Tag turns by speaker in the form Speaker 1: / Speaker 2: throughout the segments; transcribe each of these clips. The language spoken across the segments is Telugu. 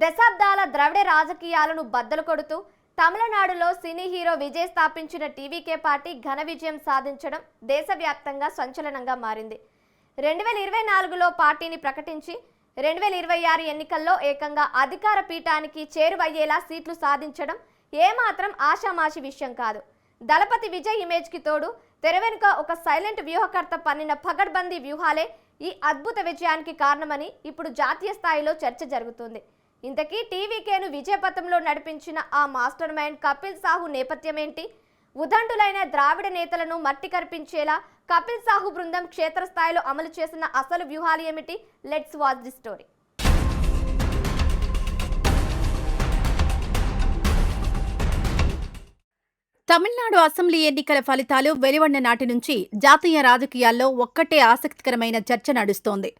Speaker 1: దశాబ్దాల ద్రవిడ రాజకీయాలను బద్దలు కొడుతూ తమిళనాడులో సినీ హీరో విజయ్ స్థాపించిన టీవీకే పార్టీ ఘన విజయం సాధించడం దేశవ్యాప్తంగా సంచలనంగా మారింది. 2024లో పార్టీని ప్రకటించి 2026 ఎన్నికల్లో ఏకంగా అధికార పీఠానికి చేరువయ్యేలా సీట్లు సాధించడం ఏమాత్రం ఆషామాషి విషయం కాదు. దళపతి విజయ్ ఇమేజ్కి తోడు తెర వెనుక ఒక సైలెంట్ వ్యూహకర్త పన్నిన పగడ్బందీ వ్యూహాలే ఈ అద్భుత విజయానికి కారణమని ఇప్పుడు జాతీయ స్థాయిలో చర్చ జరుగుతుంది. ఇంతకీ టీవీకేను విజయపథంలో నడిపించిన ఆ మాస్టర్ మైండ్ కపిల్ సాహు నేపథ్యం ఏంటి? ఉదండులైన ద్రావిడ నేతలను మట్టి కరిపించేలా కపిల్ సాహు బృందం క్షేత్రస్థాయిలో అమలు చేసిన అసలు వ్యూహాలు ఏమిటి? Let's watch the story.
Speaker 2: Tamil Nadu assembly ఎన్నికల ఫలితాలు వెలువడిన నాటి నుంచి జాతీయ రాజకీయాల్లో ఒక్కటే ఆసక్తికరమైన చర్చ నడుస్తోంది.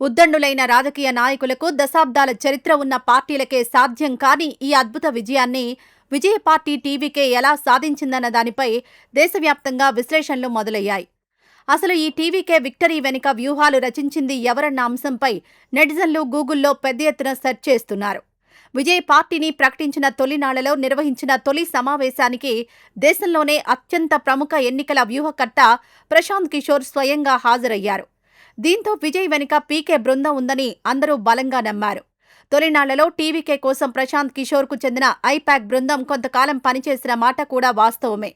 Speaker 2: ఉద్దండులైన రాజకీయ నాయకులకు దశాబ్దాల చరిత్ర ఉన్న పార్టీలకే సాధ్యం కాని ఈ అద్భుత విజయాన్ని విజయ పార్టీ టీవీకే ఎలా సాధించిందన్న దానిపై దేశవ్యాప్తంగా విశ్లేషణలు మొదలయ్యాయి. అసలు ఈ టీవీకే విక్టరీ వెనుక వ్యూహాలు రచించింది ఎవరన్న అంశంపై నెటిజన్లు గూగుల్లో పెద్ద ఎత్తున సెర్చ్ చేస్తున్నారు. విజయ్ పార్టీని ప్రకటించిన తొలినాళ్లలో నిర్వహించిన తొలి సమావేశానికి దేశంలోనే అత్యంత ప్రముఖ ఎన్నికల వ్యూహకర్త ప్రశాంత్ కిషోర్ స్వయంగా హాజరయ్యారు. దీంతో విజయ్ వెనుక పీకే బృందం ఉందని అందరూ బలంగా నమ్మారు. తొలినాళ్లలో టీవీకే కోసం ప్రశాంత్ కిషోర్కు చెందిన ఐపాక్ బృందం కొంతకాలం పనిచేసిన మాట కూడా వాస్తవమే.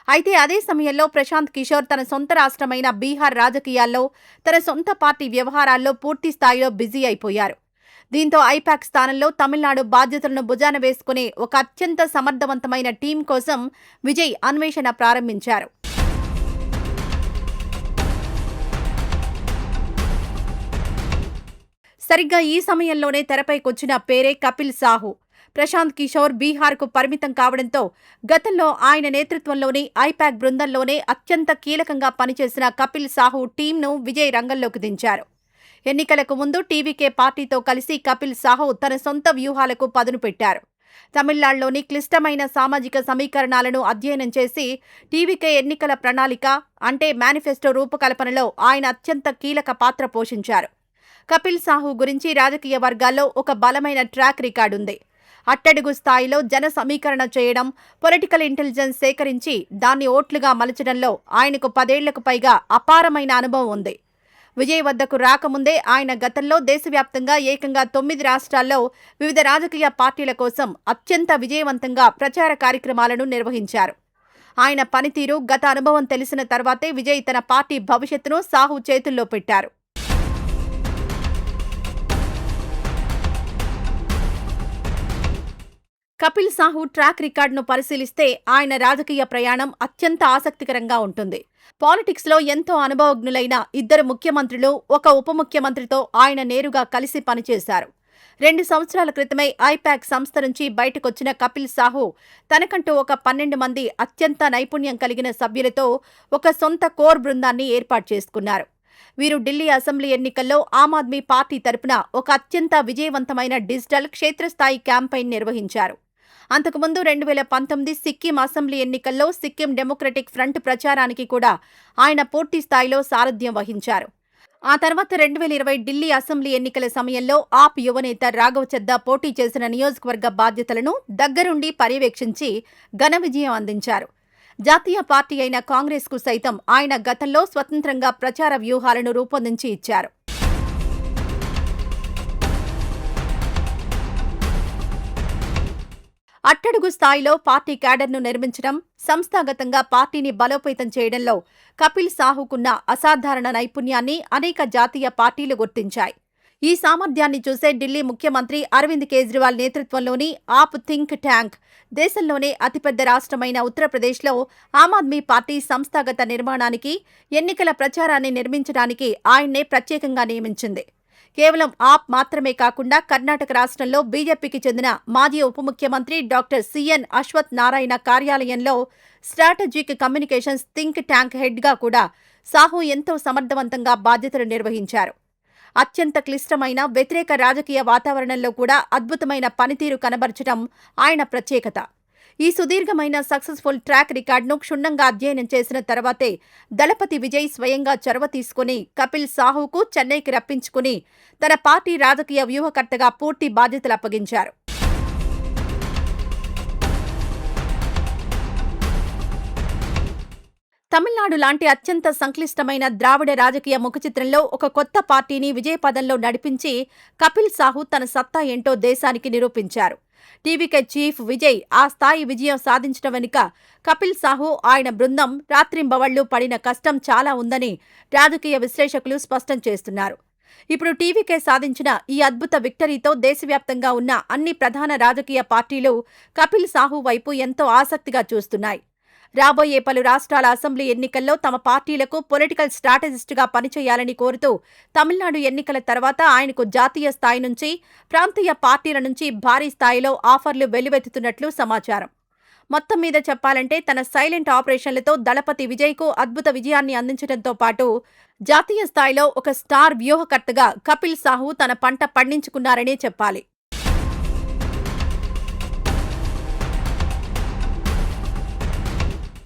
Speaker 2: అయితే అదే సమయంలో ప్రశాంత్ కిషోర్ తన సొంత రాష్ట్రమైన బీహార్ రాజకీయాల్లో, తన సొంత పార్టీ వ్యవహారాల్లో పూర్తి స్థాయిలో బిజీ అయిపోయారు. దీంతో ఐపాక్ స్థానంలో తమిళనాడు బాధ్యతలను భుజాన వేసుకునే ఒక అత్యంత సమర్థవంతమైన టీం కోసం విజయ్ అన్వేషణ ప్రారంభించారు. సరిగ్గా ఈ సమయంలోనే తెరపైకొచ్చిన పేరే కపిల్ సాహు. ప్రశాంత్ కిషోర్ బీహార్కు పరిమితం కావడంతో గతంలో ఆయన నేతృత్వంలోని ఐపాక్ బృందంలోనే అత్యంత కీలకంగా పనిచేసిన కపిల్ సాహు టీంను విజయ్ రంగంలోకి దించారు. ఎన్నికలకు ముందు టీవీకే పార్టీతో కలిసి కపిల్ సాహు తన సొంత వ్యూహాలకు పదును పెట్టారు. తమిళనాడులోని క్లిష్టమైన సామాజిక సమీకరణాలను అధ్యయనం చేసి టీవీకే ఎన్నికల ప్రణాళిక అంటే మేనిఫెస్టో రూపకల్పనలో ఆయన అత్యంత కీలక పాత్ర పోషించారు. కపిల్ సాహు గురించి రాజకీయ వర్గాల్లో ఒక బలమైన ట్రాక్ రికార్డుంది. అట్టడుగు స్థాయిలో జన సమీకరణ చేయడం, పొలిటికల్ ఇంటెలిజెన్స్ సేకరించి దాన్ని ఓట్లుగా మలచడంలో ఆయనకు 10 ఏళ్లకు పైగా అపారమైన అనుభవం ఉంది. విజయ్ వద్దకు రాకముందే ఆయన గతంలో దేశవ్యాప్తంగా ఏకంగా 9 రాష్ట్రాల్లో వివిధ రాజకీయ పార్టీల కోసం అత్యంత విజయవంతంగా ప్రచార కార్యక్రమాలను నిర్వహించారు. ఆయన పనితీరు, గత అనుభవం తెలిసిన తర్వాతే విజయ్ తన పార్టీ భవిష్యత్తును సాహు చేతుల్లో పెట్టారు. కపిల్ సాహు ట్రాక్ రికార్డును పరిశీలిస్తే ఆయన రాజకీయ ప్రయాణం అత్యంత ఆసక్తికరంగా ఉంటుంది. పాలిటిక్స్లో ఎంతో అనుభవజ్ఞులైన 2 ముఖ్యమంత్రులు, ఒక ఉప ముఖ్యమంత్రితో ఆయన నేరుగా కలిసి పనిచేశారు. 2 సంవత్సరాల క్రితమే ఐపాక్ సంస్థ నుంచి బయటకొచ్చిన కపిల్ సాహు తనకంటూ ఒక 12 మంది అత్యంత నైపుణ్యం కలిగిన సభ్యులతో ఒక సొంత కోర్ బృందాన్ని ఏర్పాటు చేసుకున్నారు. వీరు ఢిల్లీ అసెంబ్లీ ఎన్నికల్లో ఆమ్ ఆద్మీ పార్టీ తరపున ఒక అత్యంత విజయవంతమైన డిజిటల్ క్షేత్రస్థాయి క్యాంపెయిన్ నిర్వహించారు. అంతకుముందు 2019 సిక్కిం అసెంబ్లీ ఎన్నికల్లో సిక్కిం డెమోక్రటిక్ ఫ్రంట్ ప్రచారానికి కూడా ఆయన పూర్తి స్థాయిలో సారథ్యం వహించారు. ఆ తర్వాత 2020 ఢిల్లీ అసెంబ్లీ ఎన్నికల సమయంలో ఆప్ యువనేత రాఘవ్ చద్దా పోటీ చేసిన నియోజకవర్గ బాధ్యతలను దగ్గరుండి పర్యవేక్షించి ఘన విజయం అందించారు. జాతీయ పార్టీ అయిన కాంగ్రెస్కు సైతం ఆయన గతంలో స్వతంత్రంగా ప్రచార వ్యూహాలను రూపొందించి ఇచ్చారు. అట్టడుగు స్థాయిలో పార్టీ క్యాడర్ను నిర్మించడం, సంస్థాగతంగా పార్టీని బలోపేతం చేయడంలో కపిల్ సాహుకున్న అసాధారణ నైపుణ్యాన్ని అనేక జాతీయ పార్టీలు గుర్తించాయి. ఈ సామర్థ్యాన్ని చూసే ఢిల్లీ ముఖ్యమంత్రి అరవింద్ కేజ్రీవాల్ నేతృత్వంలోని ఆప్ థింక్ ట్యాంక్ దేశంలోనే అతిపెద్ద రాష్ట్రమైన ఉత్తరప్రదేశ్లో ఆమ్ ఆద్మీ పార్టీ సంస్థాగత నిర్మాణానికి, ఎన్నికల ప్రచారాన్ని నిర్మించడానికి ఆయన్నే ప్రత్యేకంగా నియమించింది. కేవలం ఆప్ మాత్రమే కాకుండా కర్ణాటక రాష్ట్రంలో బీజేపీకి చెందిన మాజీ ఉప ముఖ్యమంత్రి డాక్టర్ సిఎన్ అశ్వత్ నారాయణ కార్యాలయంలో స్ట్రాటజిక్ కమ్యూనికేషన్స్ థింక్ ట్యాంక్ హెడ్గా కూడా సాహు ఎంతో సమర్థవంతంగా బాధ్యతలు నిర్వహించారు. అత్యంత క్లిష్టమైన వ్యతిరేక రాజకీయ వాతావరణంలో కూడా అద్భుతమైన పనితీరు కనబరచడం ఆయన ప్రత్యేకత. ఈ సుదీర్ఘమైన సక్సెస్ఫుల్ ట్రాక్ రికార్డును క్షుణ్ణంగా అధ్యయనం చేసిన తర్వాతే దళపతి విజయ్ స్వయంగా చొరవ తీసుకుని కపిల్ సాహూకు చెన్నైకి రప్పించుకుని తన పార్టీ రాజకీయ వ్యూహకర్తగా పూర్తి బాధ్యతలు అప్పగించారు. తమిళనాడు లాంటి అత్యంత సంక్లిష్టమైన ద్రావిడ రాజకీయ ముఖచిత్రంలో ఒక కొత్త పార్టీని విజయపథంలో నడిపించి కపిల్ సాహూ తన సత్తా ఏంటో దేశానికి నిరూపించారు. టీవీకే చీఫ్ విజయ్ ఆ స్థాయి విజయం సాధించడం వెనుక కపిల్ సాహూ, ఆయన బృందం రాత్రింబవళ్లు పడిన కష్టం చాలా ఉందని రాజకీయ విశ్లేషకులు స్పష్టం చేస్తున్నారు. ఇప్పుడు టీవీకే సాధించిన ఈ అద్భుత విక్టరీతో దేశవ్యాప్తంగా ఉన్న అన్ని ప్రధాన రాజకీయ పార్టీలు కపిల్ సాహూ వైపు ఎంతో ఆసక్తిగా చూస్తున్నాయి. రాబోయే పలు రాష్ట్రాల అసెంబ్లీ ఎన్నికల్లో తమ పార్టీలకు పొలిటికల్ స్ట్రాటజిస్టుగా పనిచేయాలని కోరుతూ తమిళనాడు ఎన్నికల తర్వాత ఆయనకు జాతీయ స్థాయి నుంచి, ప్రాంతీయ పార్టీల నుంచి భారీ స్థాయిలో ఆఫర్లు వెల్లువెత్తుతున్నట్లు సమాచారం. మొత్తం మీద చెప్పాలంటే తన సైలెంట్ ఆపరేషన్లతో దళపతి విజయ్కు అద్భుత విజయాన్ని అందించడంతో పాటు జాతీయ స్థాయిలో ఒక స్టార్ వ్యూహకర్తగా కపిల్ సాహూ తన పంట పండించుకున్నారనే చెప్పాలి.